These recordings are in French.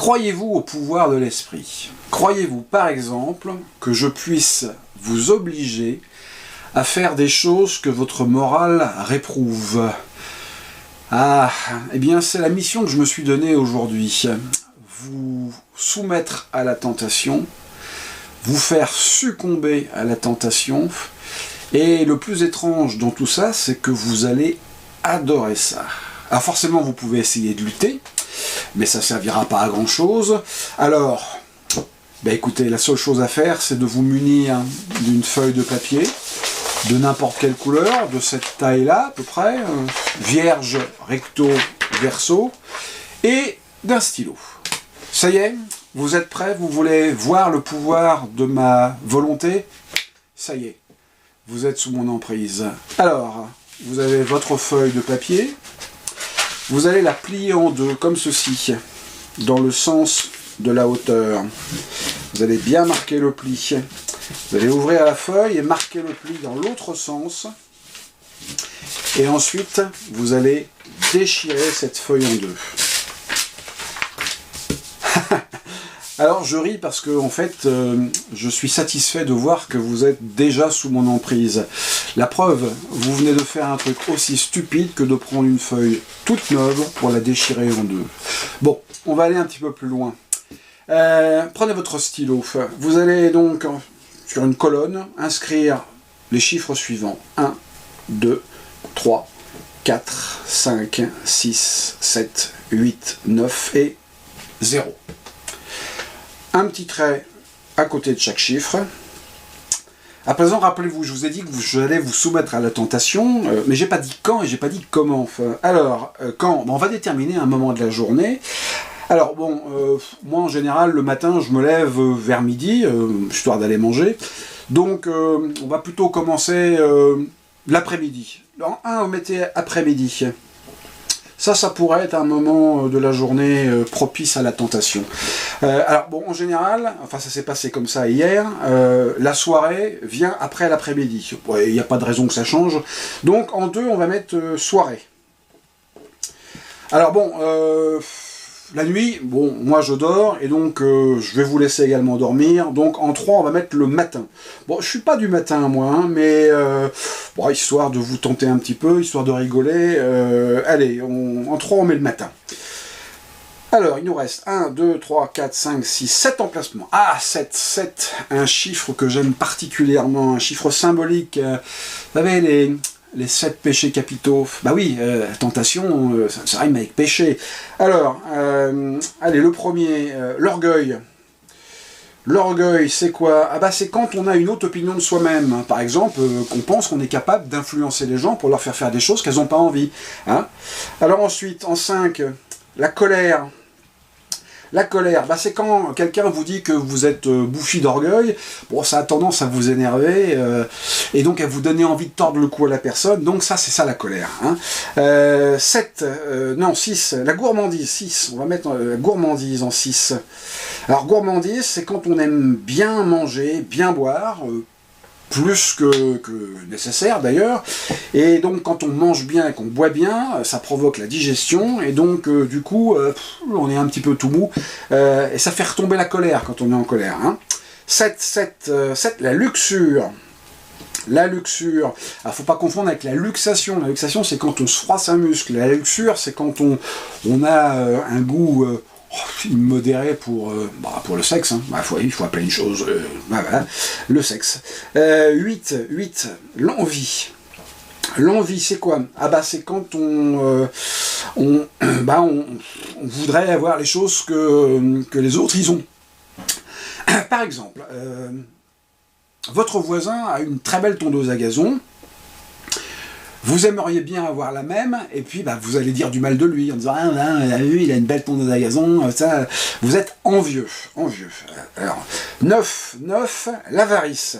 Croyez-vous au pouvoir de l'esprit? Croyez-vous, par exemple, que je puisse vous obliger à faire des choses que votre morale réprouve? Ah, eh bien c'est la mission que je me suis donnée aujourd'hui. Vous soumettre à la tentation, vous faire succomber à la tentation, et le plus étrange dans tout ça, c'est que vous allez adorer ça. Alors forcément, vous pouvez essayer de lutter, mais ça ne servira pas à grand chose. Alors, écoutez, la seule chose à faire, c'est de vous munir d'une feuille de papier, de n'importe quelle couleur, de cette taille-là à peu près, vierge, recto, verso, et d'un stylo. Ça y est, vous êtes prêts? Vous voulez voir le pouvoir de ma volonté? Ça y est, vous êtes sous mon emprise. Alors, vous avez votre feuille de papier, vous allez la plier en deux, comme ceci, dans le sens de la hauteur. Vous allez bien marquer le pli. Vous allez ouvrir la feuille et marquer le pli dans l'autre sens. Et ensuite, vous allez déchirer cette feuille en deux. Alors je ris parce que en fait, je suis satisfait de voir que vous êtes déjà sous mon emprise. La preuve, vous venez de faire un truc aussi stupide que de prendre une feuille toute neuve pour la déchirer en deux. Bon, on va aller un petit peu plus loin. Prenez votre stylo. Vous allez donc, sur une colonne, inscrire les chiffres suivants. 1, 2, 3, 4, 5, 6, 7, 8, 9 et 0. Un petit trait à côté de chaque chiffre. À présent, rappelez-vous, je vous ai dit que j'allais vous soumettre à la tentation, mais j'ai pas dit quand et j'ai pas dit comment. Alors, quand? On va déterminer un moment de la journée. Alors bon, moi en général, le matin, je me lève vers midi, histoire d'aller manger. Donc, on va plutôt commencer l'après-midi. En 1, vous mettez après-midi. Ça pourrait être un moment de la journée propice à la tentation. Alors bon, en général, enfin ça s'est passé comme ça hier, la soirée vient après l'après-midi. Il n'y a pas de raison que ça change. Donc en 2, on va mettre soirée. Alors bon, la nuit, bon, moi je dors, et donc je vais vous laisser également dormir. Donc en 3, on va mettre le matin. Bon, je suis pas du matin, moi, hein, mais bon, histoire de vous tenter un petit peu, histoire de rigoler, allez, en 3, on met le matin. Alors, il nous reste 1, 2, 3, 4, 5, 6, 7 emplacements. Ah, 7, un chiffre que j'aime particulièrement, un chiffre symbolique. Vous savez, les 7 péchés capitaux. Bah oui, tentation, ça rime avec péché. Alors, allez, le premier, l'orgueil. L'orgueil, c'est quoi? Ah bah c'est quand on a une haute opinion de soi-même. Par exemple, qu'on pense qu'on est capable d'influencer les gens pour leur faire des choses qu'elles n'ont pas envie. Hein? Alors ensuite, en 5, la colère. La colère, bah c'est quand quelqu'un vous dit que vous êtes bouffi d'orgueil, bon ça a tendance à vous énerver, et donc à vous donner envie de tordre le cou à la personne, donc ça c'est ça la colère. Hein. 6, la gourmandise, 6, on va mettre la gourmandise en 6. Alors gourmandise, c'est quand on aime bien manger, bien boire, plus que nécessaire d'ailleurs, et donc quand on mange bien et qu'on boit bien, ça provoque la digestion, et donc du coup on est un petit peu tout mou, et ça fait retomber la colère quand on est en colère. Hein. 7, la luxure. La luxure, alors faut pas confondre avec la luxation. La luxation, c'est quand on se froisse un muscle. La luxure, c'est quand on a un goût immodéré pour le sexe, hein. Il faut appeler une chose, voilà, le sexe. 8, l'envie. L'envie, c'est quoi? Ah bah c'est quand on voudrait avoir les choses que les autres ils ont. Par exemple, votre voisin a une très belle tondeuse à gazon. Vous aimeriez bien avoir la même, et puis vous allez dire du mal de lui, en disant « Ah, vu, il a une belle tondeuse à gazon, ça... » Vous êtes envieux. Alors, 9, l'avarice.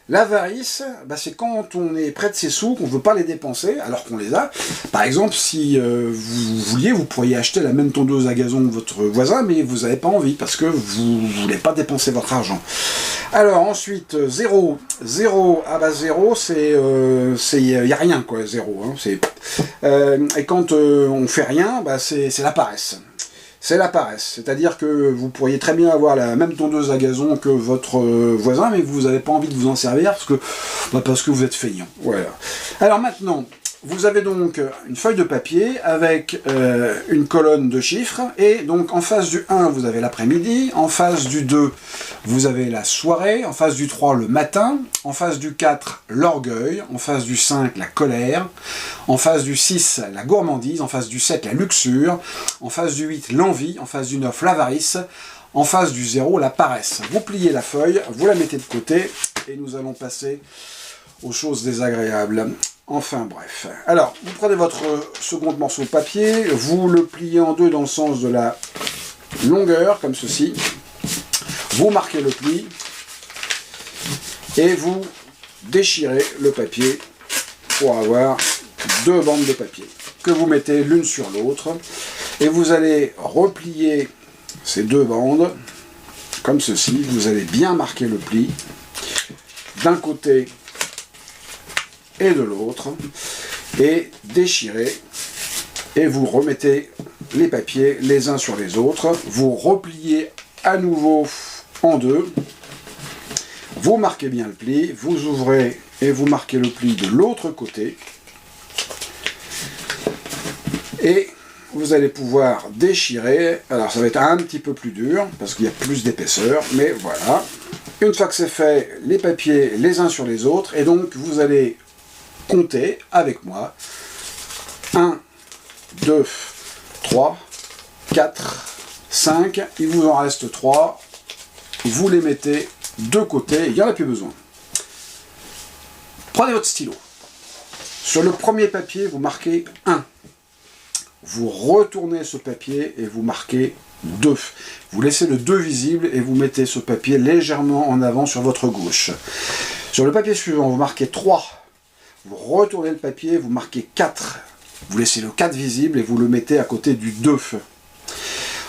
L'avarice, c'est quand on est près de ses sous, qu'on ne veut pas les dépenser, alors qu'on les a. Par exemple, si vous vouliez, vous pourriez acheter la même tondeuse à gazon que votre voisin, mais vous n'avez pas envie, parce que vous ne voulez pas dépenser votre argent. Alors ensuite, 0. 0, 0, c'est... il n'y a rien, quoi, 0. Hein, et quand on fait rien, c'est la paresse. c'est la paresse. C'est-à-dire que vous pourriez très bien avoir la même tondeuse à gazon que votre voisin, mais vous n'avez pas envie de vous en servir parce que vous êtes feignant. Voilà. Alors maintenant, vous avez donc une feuille de papier avec une colonne de chiffres, et donc en face du 1, vous avez l'après-midi, en face du 2, vous avez la soirée, en face du 3, le matin, en face du 4, l'orgueil, en face du 5, la colère, en face du 6, la gourmandise, en face du 7, la luxure, en face du 8, l'envie, en face du 9, l'avarice, en face du 0, la paresse. Vous pliez la feuille, vous la mettez de côté, et nous allons passer aux choses désagréables. Enfin bref. Alors, vous prenez votre second morceau de papier, vous le pliez en deux dans le sens de la longueur, comme ceci. Vous marquez le pli, et vous déchirez le papier pour avoir deux bandes de papier, que vous mettez l'une sur l'autre, et vous allez replier ces deux bandes, comme ceci. Vous allez bien marquer le pli, d'un côté et de l'autre, et déchirer, et vous remettez les papiers les uns sur les autres, vous repliez à nouveau en deux, vous marquez bien le pli, vous ouvrez et vous marquez le pli de l'autre côté, et vous allez pouvoir déchirer. Alors ça va être un petit peu plus dur, parce qu'il y a plus d'épaisseur, mais voilà. Une fois que c'est fait, les papiers les uns sur les autres, et donc vous allez comptez avec moi. 1, 2, 3, 4, 5. Il vous en reste 3. Vous les mettez de côté. Il n'y en a plus besoin. Prenez votre stylo. Sur le premier papier, vous marquez 1. Vous retournez ce papier et vous marquez 2. Vous laissez le 2 visible et vous mettez ce papier légèrement en avant sur votre gauche. Sur le papier suivant, vous marquez 3. Vous retournez le papier, vous marquez 4. Vous laissez le 4 visible et vous le mettez à côté du 2.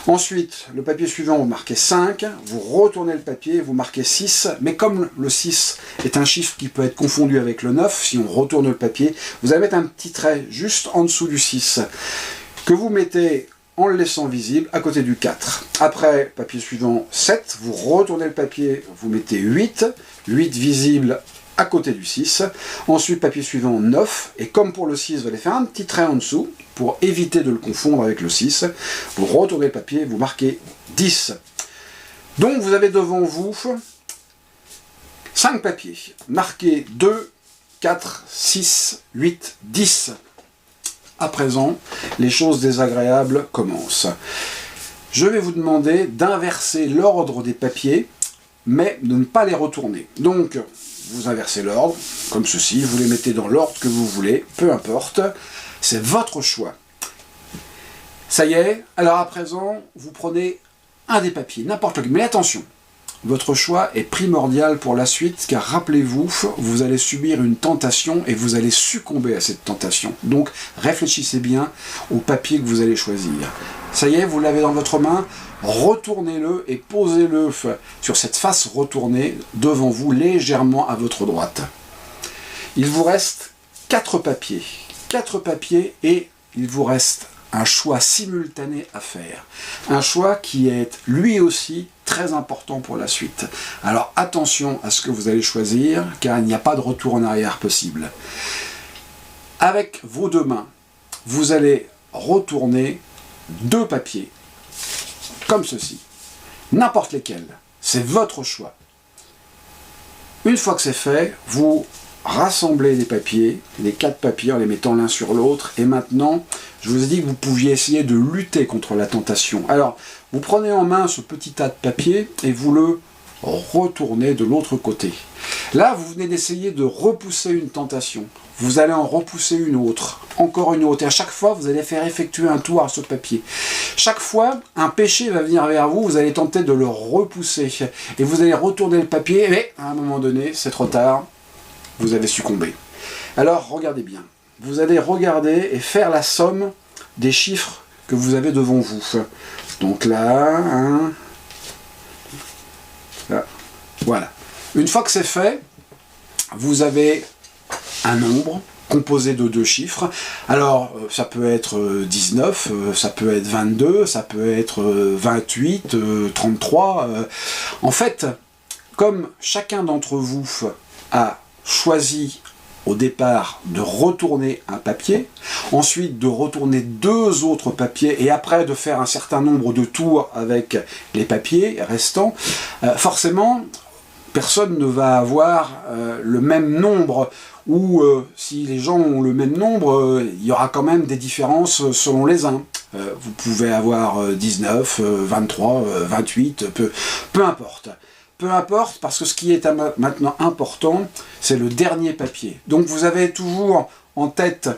Ensuite, le papier suivant, vous marquez 5. Vous retournez le papier, vous marquez 6. Mais comme le 6 est un chiffre qui peut être confondu avec le 9, si on retourne le papier, vous allez mettre un petit trait juste en dessous du 6, que vous mettez en le laissant visible à côté du 4. Après, papier suivant, 7. Vous retournez le papier, vous mettez 8. 8 visible à côté du 6. Ensuite, papier suivant, 9. Et comme pour le 6, vous allez faire un petit trait en dessous pour éviter de le confondre avec le 6. Vous retournez le papier, vous marquez 10. Donc, vous avez devant vous 5 papiers. Marqués 2, 4, 6, 8, 10. À présent, les choses désagréables commencent. Je vais vous demander d'inverser l'ordre des papiers, mais de ne pas les retourner. Donc, vous inversez l'ordre, comme ceci, vous les mettez dans l'ordre que vous voulez, peu importe, c'est votre choix. Ça y est, alors à présent, vous prenez un des papiers, n'importe lequel, mais attention, votre choix est primordial pour la suite, car rappelez-vous, vous allez subir une tentation et vous allez succomber à cette tentation. Donc, réfléchissez bien au papier que vous allez choisir. Ça y est, vous l'avez dans votre main, retournez-le et posez-le sur cette face retournée devant vous, légèrement à votre droite. Il vous reste 4 papiers. 4 papiers et il vous reste un choix simultané à faire. Un choix qui est lui aussi très important pour la suite. Alors attention à ce que vous allez choisir, car il n'y a pas de retour en arrière possible. Avec vos deux mains, vous allez retourner 2 papiers, comme ceci. N'importe lesquels. C'est votre choix. Une fois que c'est fait, vous rassemblez les papiers, les 4 papiers en les mettant l'un sur l'autre, et maintenant, je vous ai dit que vous pouviez essayer de lutter contre la tentation. Alors, vous prenez en main ce petit tas de papier et vous le retournez de l'autre côté. Là, vous venez d'essayer de repousser une tentation. Vous allez en repousser une autre, encore une autre, et à chaque fois, vous allez faire effectuer un tour à ce papier. Chaque fois, un péché va venir vers vous, vous allez tenter de le repousser, et vous allez retourner le papier, mais à un moment donné, c'est trop tard, vous avez succombé. Alors, regardez bien. Vous allez regarder et faire la somme des chiffres que vous avez devant vous. Donc là, 1, là, voilà. Une fois que c'est fait, vous avez un nombre, composé de 2 chiffres. Alors, ça peut être 19, ça peut être 22, ça peut être 28, 33. En fait, comme chacun d'entre vous a choisi au départ de retourner un papier, ensuite de retourner 2 autres papiers, et après de faire un certain nombre de tours avec les papiers restants, forcément, personne ne va avoir le même nombre, ou si les gens ont le même nombre, il y aura quand même des différences selon les uns. Vous pouvez avoir 19, 23, 28, peu importe. Peu importe, parce que ce qui est maintenant important, c'est le dernier papier. Donc vous avez toujours en tête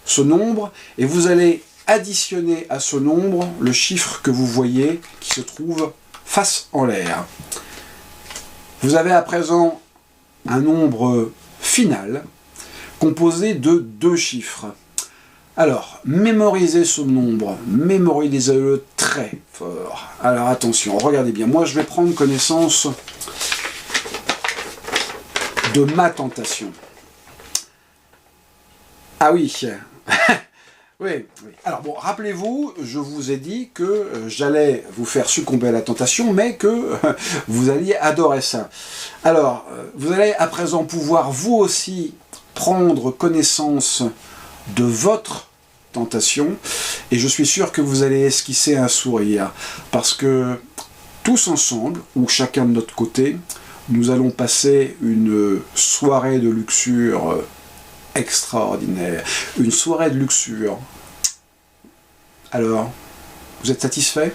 ce nombre, et vous allez additionner à ce nombre le chiffre que vous voyez qui se trouve face en l'air. Vous avez à présent un nombre final composé de 2 chiffres. Alors, mémorisez ce nombre, mémorisez-le très fort. Alors attention, regardez bien, moi je vais prendre connaissance de ma tentation. Ah oui, oui. Alors bon, rappelez-vous, je vous ai dit que j'allais vous faire succomber à la tentation, mais que vous alliez adorer ça. Alors, vous allez à présent pouvoir vous aussi prendre connaissance de votre tentation, et je suis sûr que vous allez esquisser un sourire, parce que tous ensemble, ou chacun de notre côté, nous allons passer une soirée de luxure extraordinaire, une soirée de luxure. Alors, vous êtes satisfait ?